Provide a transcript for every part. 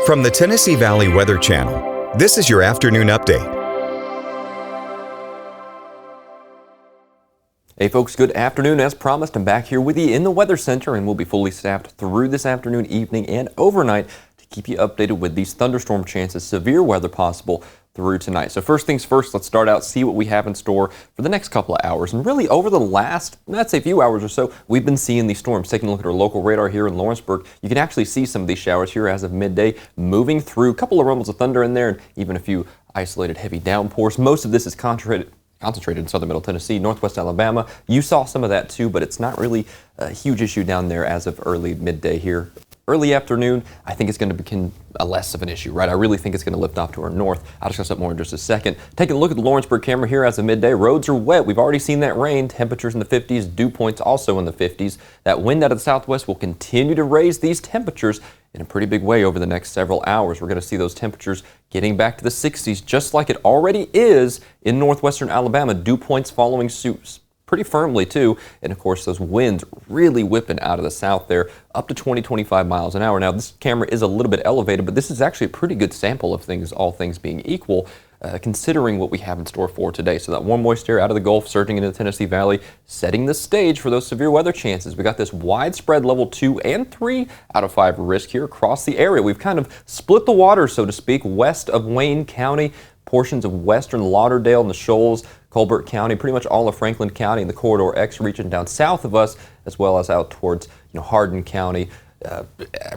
From the Tennessee Valley Weather Channel, this is your afternoon update. Hey folks, good afternoon. As promised, I'm back here with you in the Weather Center, and we'll be fully staffed through this afternoon, evening, and overnight to keep you updated with these thunderstorm chances, severe weather possible through tonight. So first things first, let's start out, see what we have in store for the next couple of hours. And really over the last, I'd say few hours or so, we've been seeing these storms. Taking a look at our local radar here in Lawrenceburg, you can actually see some of these showers here as of midday moving through, a couple of rumbles of thunder in there, and even a few isolated heavy downpours. Most of this is concentrated in southern middle Tennessee, northwest Alabama. You saw some of that too, but it's not really a huge issue down there as of early midday here. Early afternoon, I think it's going to become less of an issue, right? I really think it's going to lift off to our north. I'll discuss that more in just a second. Taking a look at the Lawrenceburg camera here as of midday, roads are wet. We've already seen that rain. Temperatures in the 50s, dew points also in the 50s. That wind out of the southwest will continue to raise these temperatures in a pretty big way over the next several hours. We're going to see those temperatures getting back to the 60s, just like it already is in northwestern Alabama. Dew points following suit pretty firmly too, and of course those winds really whipping out of the south there, up to 20-25 miles an hour. Now this camera is a little bit elevated, but this is actually a pretty good sample of things, all things being equal, considering what we have in store for today. So that warm moist air out of the Gulf surging into the Tennessee Valley, setting the stage for those severe weather chances. We got this widespread level 2 and 3 out of 5 risk here across the area. We've kind of split the water, so to speak, west of Wayne County, portions of western Lauderdale and the Shoals, Colbert County, pretty much all of Franklin County and the Corridor X region down south of us, as well as out towards Hardin County,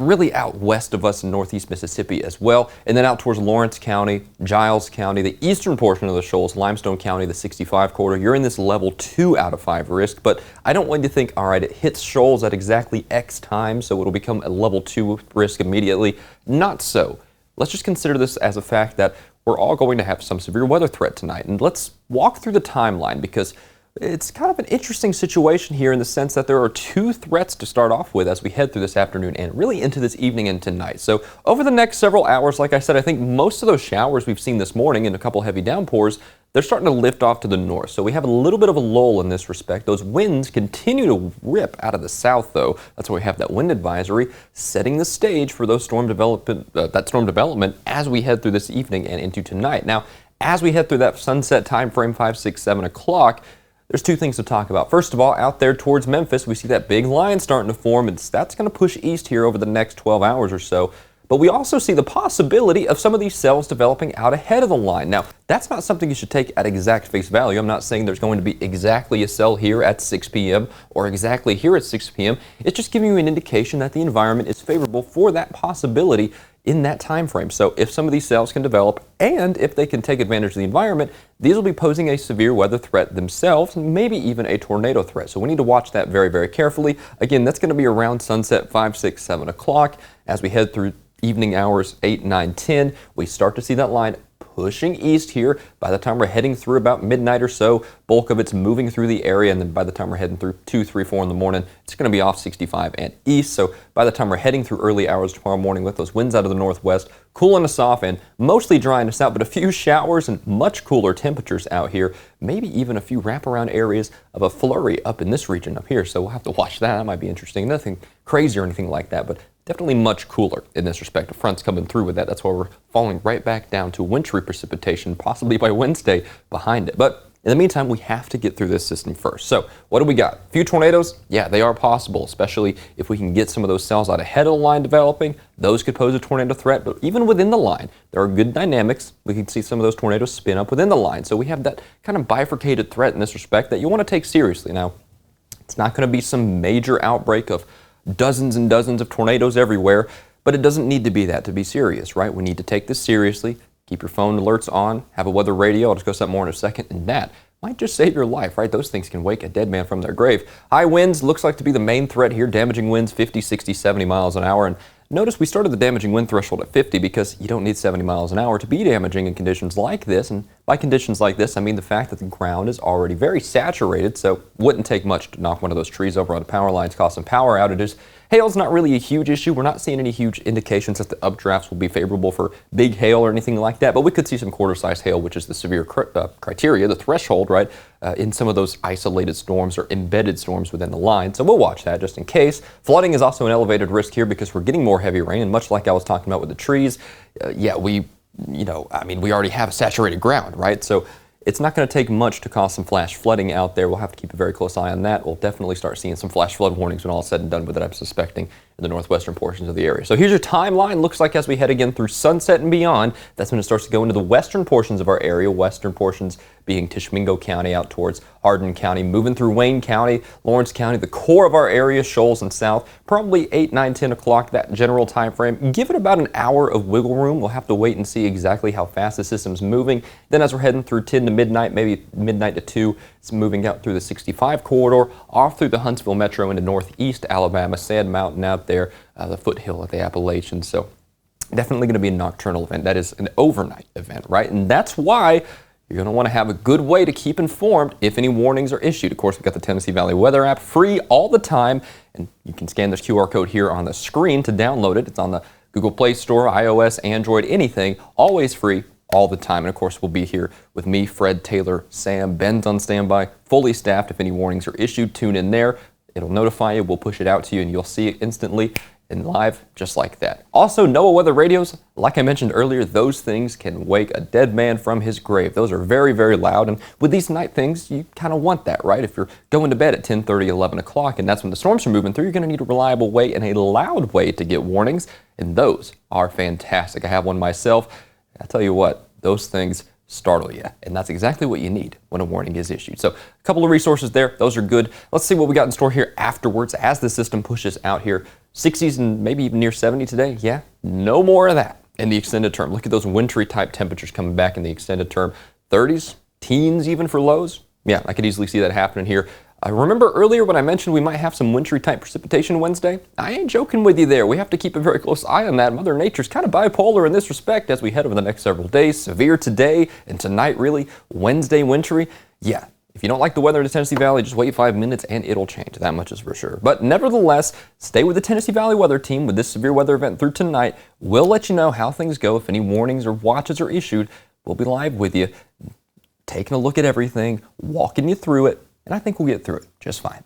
really out west of us in northeast Mississippi as well, and then out towards Lawrence County, Giles County, the eastern portion of the Shoals, Limestone County, the 65 corridor. You're in this level 2 out of 5 risk, but I don't want you to think, all right, it hits Shoals at exactly X time, so it'll become a level 2 risk immediately. Not so. Let's just consider this as a fact that we're all going to have some severe weather threat tonight. And let's walk through the timeline, because it's kind of an interesting situation here in the sense that there are 2 threats to start off with as we head through this afternoon and really into this evening and tonight. So over the next several hours, like I said, I think most of those showers we've seen this morning and a couple heavy downpours, they're starting to lift off to the north. So we have a little bit of a lull in this respect. Those winds continue to rip out of the south, though. That's why we have that wind advisory, setting the stage for those storm development as we head through this evening and into tonight. Now, as we head through that sunset time frame, 5, 6, 7 o'clock, there's 2 things to talk about. First of all, out there towards Memphis, we see that big line starting to form, and that's going to push east here over the next 12 hours or so. But we also see the possibility of some of these cells developing out ahead of the line. Now, that's not something you should take at exact face value. I'm not saying there's going to be exactly a cell here at 6 p.m. or exactly here at 6 p.m. It's just giving you an indication that the environment is favorable for that possibility in that time frame. So if some of these cells can develop and if they can take advantage of the environment, these will be posing a severe weather threat themselves, maybe even a tornado threat. So we need to watch that very, very carefully. Again, that's going to be around sunset 5, 6, 7 o'clock as we head through evening hours 8, 9, 10. We start to see that line pushing east here. By the time we're heading through about midnight or so, bulk of it's moving through the area, and then by the time we're heading through 2, 3, 4 in the morning, it's going to be off 65 and east. So by the time we're heading through early hours tomorrow morning with those winds out of the northwest, cooling us off and mostly drying us out, but a few showers and much cooler temperatures out here, maybe even a few wraparound areas of a flurry up in this region up here. So we'll have to watch that. That might be interesting. Nothing crazy or anything like that, but definitely much cooler in this respect. The front's coming through with that. That's why we're falling right back down to wintry precipitation, possibly by Wednesday behind it. But in the meantime, we have to get through this system first. So what do we got? A few tornadoes? Yeah, they are possible, especially if we can get some of those cells out ahead of the line developing. Those could pose a tornado threat, but even within the line, there are good dynamics. We can see some of those tornadoes spin up within the line. So we have that kind of bifurcated threat in this respect that you want to take seriously. Now, it's not going to be some major outbreak of dozens and dozens of tornadoes everywhere, but it doesn't need to be that to be serious, right? We need to take this seriously. Keep your phone alerts on, have a weather radio. I'll discuss that more in a second, and that might just save your life, right? Those things can wake a dead man from their grave. High winds looks like to be the main threat here. Damaging winds 50, 60, 70 miles an hour. And notice we started the damaging wind threshold at 50 because you don't need 70 miles an hour to be damaging in conditions like this. And by conditions like this, I mean the fact that the ground is already very saturated, so wouldn't take much to knock one of those trees over on the power lines, cause some power outages. Hail's not really a huge issue. We're not seeing any huge indications that the updrafts will be favorable for big hail or anything like that, but we could see some quarter-size hail, which is the severe criteria, the threshold, right, in some of those isolated storms or embedded storms within the line. So we'll watch that just in case. Flooding is also an elevated risk here because we're getting more heavy rain, and much like I was talking about with the trees, we already have a saturated ground, right? So it's not going to take much to cause some flash flooding out there. We'll have to keep a very close eye on that. We'll definitely start seeing some flash flood warnings when all is said and done with it, I'm suspecting, in the northwestern portions of the area. So here's your timeline. Looks like as we head again through sunset and beyond, that's when it starts to go into the western portions of our area, western portions being Tishomingo County out towards Hardin County, moving through Wayne County, Lawrence County, the core of our area, Shoals and south, probably 8, 9, 10 o'clock, that general time frame. Give it about an hour of wiggle room. We'll have to wait and see exactly how fast the system's moving. Then as we're heading through 10 to midnight, maybe midnight to 2, it's moving out through the 65 corridor, off through the Huntsville Metro into northeast Alabama, Sand Mountain out there, the foothill of the Appalachians. So definitely going to be a nocturnal event. That is an overnight event, right? And that's why you're going to want to have a good way to keep informed if any warnings are issued. Of course, we've got the Tennessee Valley Weather app free all the time, and you can scan this QR code here on the screen to download it. It's on the Google Play Store, iOS, Android, anything, always free all the time. And of course, we'll be here with me, Fred, Taylor, Sam, Ben's on standby, fully staffed. If any warnings are issued, tune in there. It'll notify you. We'll push it out to you, and you'll see it instantly and live just like that. Also, NOAA weather radios, like I mentioned earlier, those things can wake a dead man from his grave. Those are very, very loud, and with these night things, you kind of want that, right? If you're going to bed at 10:30, 11 o'clock, and that's when the storms are moving through, you're going to need a reliable way and a loud way to get warnings, and those are fantastic. I have one myself. I tell you what, those things startle you, and that's exactly what you need when a warning is issued. So a couple of resources there. Those are good. Let's see what we got in store here afterwards as the system pushes out here. 60s and maybe even near 70 today. Yeah, no more of that in the extended term. Look at those wintry type temperatures coming back in the extended term. 30s, teens even for lows. Yeah, I could easily see that happening here. I remember earlier when I mentioned we might have some wintry type precipitation Wednesday. I ain't joking with you there. We have to keep a very close eye on that. Mother Nature's kind of bipolar in this respect as we head over the next several days. Severe today and tonight, really. Wednesday wintry. Yeah. If you don't like the weather in the Tennessee Valley, just wait 5 minutes and it'll change. That much is for sure. But nevertheless, stay with the Tennessee Valley weather team with this severe weather event through tonight. We'll let you know how things go. If any warnings or watches are issued, we'll be live with you, taking a look at everything, walking you through it, and I think we'll get through it just fine.